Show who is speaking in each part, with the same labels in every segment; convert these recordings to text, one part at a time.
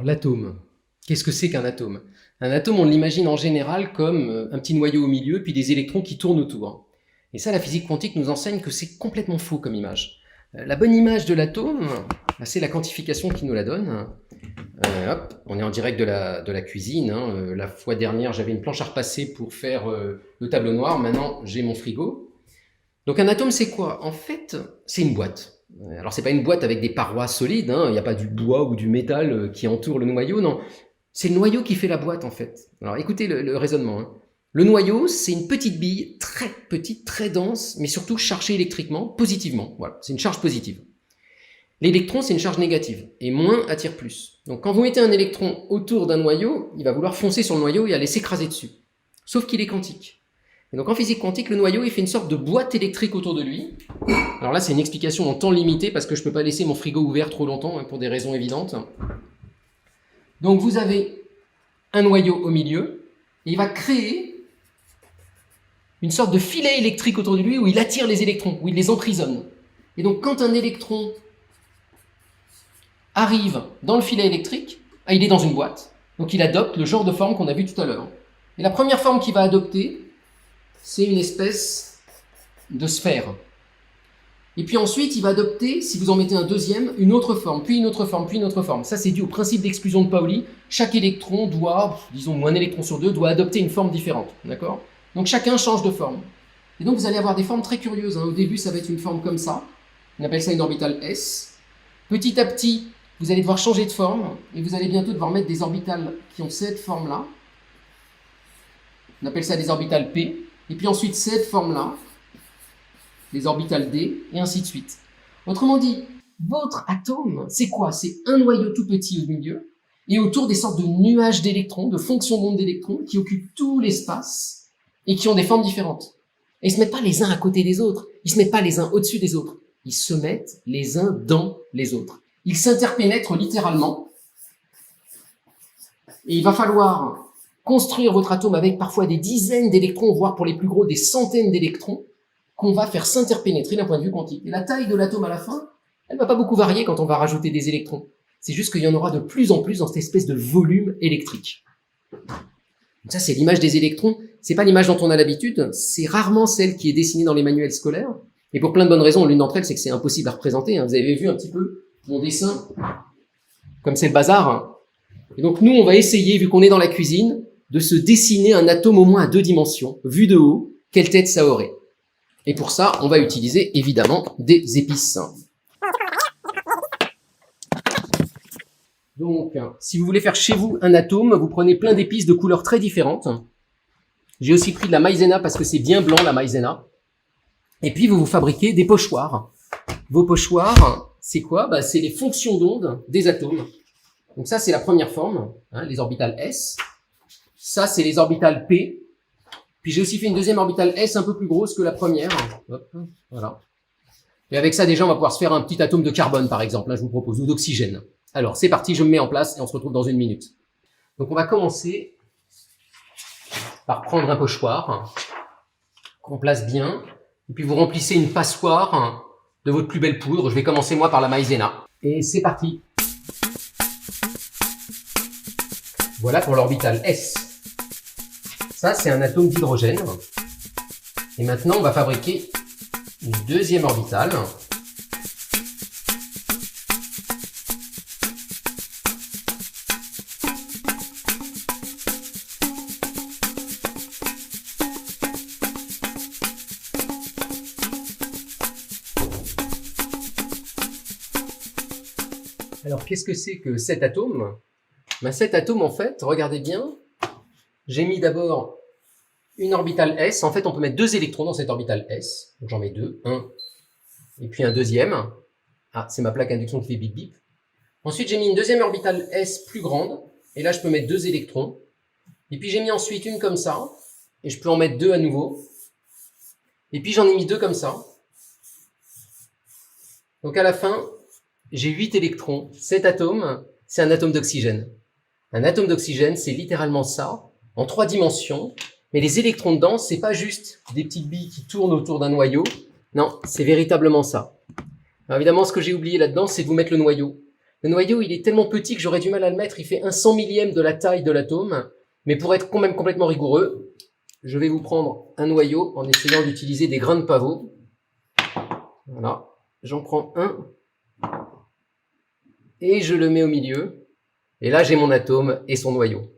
Speaker 1: Alors l'atome, qu'est-ce que c'est qu'un atome? Un atome, on l'imagine en général comme un petit noyau au milieu, puis des électrons qui tournent autour. Et ça, la physique quantique nous enseigne que c'est complètement faux comme image. La bonne image de l'atome, c'est la quantification qui nous la donne. Hop, on est en direct de la cuisine. La fois dernière, j'avais une planche à repasser pour faire le tableau noir. Maintenant, j'ai mon frigo. Donc un atome, c'est quoi? En fait, c'est une boîte. Alors c'est pas une boîte avec des parois solides, il n'y a pas du bois ou du métal qui entoure le noyau, non. C'est le noyau qui fait la boîte en fait. Alors écoutez le raisonnement. Le noyau, c'est une petite bille très petite, très dense, mais surtout chargée électriquement, positivement. Voilà, c'est une charge positive. L'électron, c'est une charge négative, et moins attire plus. Donc quand vous mettez un électron autour d'un noyau, il va vouloir foncer sur le noyau et aller s'écraser dessus. Sauf qu'il est quantique. Et donc en physique quantique, le noyau, il fait une sorte de boîte électrique autour de lui. Alors là, c'est une explication en temps limité, parce que je ne peux pas laisser mon frigo ouvert trop longtemps, pour des raisons évidentes. Donc vous avez un noyau au milieu, et il va créer une sorte de filet électrique autour de lui où il attire les électrons, où il les emprisonne. Et donc quand un électron arrive dans le filet électrique, il est dans une boîte, donc il adopte le genre de forme qu'on a vu tout à l'heure. Et la première forme qu'il va adopter, c'est une espèce de sphère. Et puis ensuite, il va adopter, si vous en mettez un deuxième, une autre forme, puis une autre forme, puis une autre forme. Ça, c'est dû au principe d'exclusion de Pauli. Chaque électron doit, disons, un électron sur deux, doit adopter une forme différente. D'accord ? Donc chacun change de forme. Et donc vous allez avoir des formes très curieuses. Au début, ça va être une forme comme ça. On appelle ça une orbitale S. Petit à petit, vous allez devoir changer de forme. Et vous allez bientôt devoir mettre des orbitales qui ont cette forme-là. On appelle ça des orbitales P. Et puis ensuite, cette forme-là, les orbitales D, et ainsi de suite. Autrement dit, votre atome, c'est quoi? C'est un noyau tout petit au milieu, et autour des sortes de nuages d'électrons, de fonctions d'onde d'électrons, qui occupent tout l'espace, et qui ont des formes différentes. Et ils ne se mettent pas les uns à côté des autres, ils ne se mettent pas les uns au-dessus des autres, ils se mettent les uns dans les autres. Ils s'interpénètrent littéralement, et il va falloir construire votre atome avec parfois des dizaines d'électrons, voire pour les plus gros des centaines d'électrons, qu'on va faire s'interpénétrer d'un point de vue quantique. Et la taille de l'atome à la fin, elle ne va pas beaucoup varier quand on va rajouter des électrons. C'est juste qu'il y en aura de plus en plus dans cette espèce de volume électrique. Donc ça, c'est l'image des électrons. C'est pas l'image dont on a l'habitude. C'est rarement celle qui est dessinée dans les manuels scolaires. Et pour plein de bonnes raisons, l'une d'entre elles, c'est que c'est impossible à représenter. Vous avez vu un petit peu mon dessin, comme c'est le bazar. Et donc nous, on va essayer, vu qu'on est dans la cuisine, de se dessiner un atome au moins à 2 dimensions, vu de haut, quelle tête ça aurait. Et pour ça, on va utiliser évidemment des épices. Donc, si vous voulez faire chez vous un atome, vous prenez plein d'épices de couleurs très différentes. J'ai aussi pris de la maïzena parce que c'est bien blanc la maïzena. Et puis, vous fabriquez des pochoirs. Vos pochoirs, c'est quoi? C'est les fonctions d'onde des atomes. Donc ça, c'est la première forme, les orbitales S. Ça, c'est les orbitales P. Puis j'ai aussi fait une deuxième orbitale S un peu plus grosse que la première. Hop, voilà. Et avec ça, déjà, on va pouvoir se faire un petit atome de carbone, par exemple. Là, je vous propose, ou d'oxygène. Alors, c'est parti, je me mets en place et on se retrouve dans 1 minute. Donc, on va commencer par prendre un pochoir qu'on place bien. Et puis, vous remplissez une passoire de votre plus belle poudre. Je vais commencer, moi, par la maïzena. Et c'est parti. Voilà pour l'orbitale S. Ça, c'est un atome d'hydrogène. Et maintenant, on va fabriquer une deuxième orbitale. Alors, qu'est-ce que c'est que cet atome? Cet atome, en fait, regardez bien, j'ai mis d'abord une orbitale S. En fait, on peut mettre 2 électrons dans cette orbitale S. Donc, j'en mets 2, un, et puis un deuxième. Ah, c'est ma plaque induction qui fait bip bip. Ensuite, j'ai mis une deuxième orbitale S plus grande. Et là, je peux mettre 2 électrons. Et puis, j'ai mis ensuite une comme ça. Et je peux en mettre 2 à nouveau. Et puis, j'en ai mis 2 comme ça. Donc, à la fin, j'ai 8 électrons. Cet atome, c'est un atome d'oxygène. Un atome d'oxygène, c'est littéralement ça, en 3 dimensions. Mais les électrons dedans, c'est pas juste des petites billes qui tournent autour d'un noyau. Non, c'est véritablement ça. Alors évidemment, ce que j'ai oublié là-dedans, c'est de vous mettre le noyau. Le noyau, il est tellement petit que j'aurais du mal à le mettre, il fait 1/100 millième de la taille de l'atome. Mais pour être quand même complètement rigoureux, je vais vous prendre un noyau en essayant d'utiliser des grains de pavot. Voilà, j'en prends un et je le mets au milieu. Et là, j'ai mon atome et son noyau.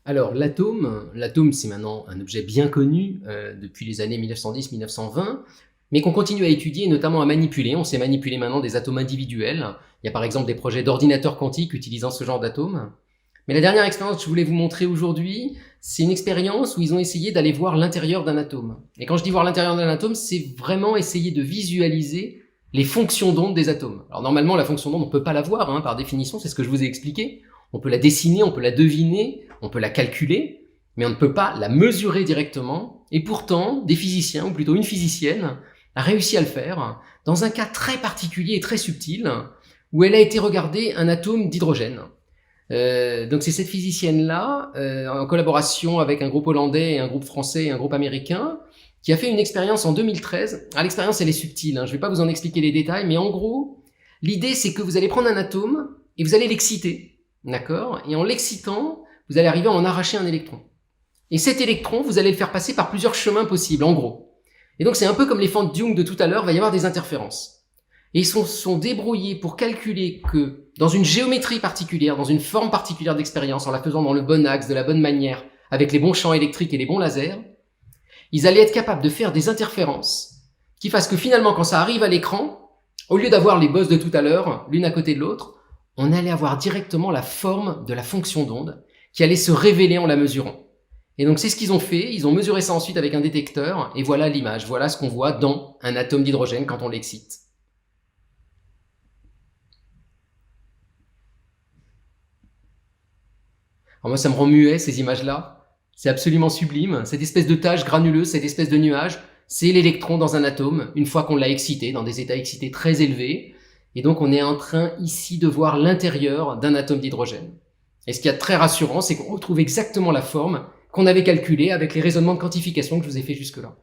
Speaker 1: Alors, l'atome, c'est maintenant un objet bien connu depuis les années 1910-1920, mais qu'on continue à étudier et notamment à manipuler. On sait manipuler maintenant des atomes individuels. Il y a par exemple des projets d'ordinateurs quantiques utilisant ce genre d'atomes. Mais la dernière expérience que je voulais vous montrer aujourd'hui, c'est une expérience où ils ont essayé d'aller voir l'intérieur d'un atome. Et quand je dis voir l'intérieur d'un atome, c'est vraiment essayer de visualiser les fonctions d'onde des atomes. Alors normalement, la fonction d'onde, on ne peut pas la voir, hein, par définition, c'est ce que je vous ai expliqué. On peut la dessiner, on peut la deviner, on peut la calculer, mais on ne peut pas la mesurer directement. Et pourtant, des physiciens, ou plutôt une physicienne, a réussi à le faire dans un cas très particulier et très subtil, où elle a été regarder un atome d'hydrogène. Donc c'est cette physicienne-là, en collaboration avec un groupe hollandais, un groupe français et un groupe américain, qui a fait une expérience en 2013. Ah, l'expérience, elle est subtile, hein, je ne vais pas vous en expliquer les détails, mais en gros, l'idée, c'est que vous allez prendre un atome et vous allez l'exciter, d'accord? Et en l'excitant, vous allez arriver à en arracher un électron. Et cet électron, vous allez le faire passer par plusieurs chemins possibles, en gros. Et donc c'est un peu comme les fentes Young de tout à l'heure, il va y avoir des interférences. Et ils sont débrouillés pour calculer que dans une géométrie particulière, dans une forme particulière d'expérience, en la faisant dans le bon axe, de la bonne manière, avec les bons champs électriques et les bons lasers, ils allaient être capables de faire des interférences qui fassent que finalement, quand ça arrive à l'écran, au lieu d'avoir les bosses de tout à l'heure, l'une à côté de l'autre, on allait avoir directement la forme de la fonction d'onde qui allait se révéler en la mesurant. Et donc c'est ce qu'ils ont fait, ils ont mesuré ça ensuite avec un détecteur, et voilà l'image, voilà ce qu'on voit dans un atome d'hydrogène quand on l'excite. Alors moi ça me rend muet ces images-là, c'est absolument sublime, cette espèce de tache granuleuse, cette espèce de nuage, c'est l'électron dans un atome, une fois qu'on l'a excité, dans des états excités très élevés, et donc on est en train ici de voir l'intérieur d'un atome d'hydrogène. Et ce qui est très rassurant, c'est qu'on retrouve exactement la forme qu'on avait calculée avec les raisonnements de quantification que je vous ai fait jusque-là.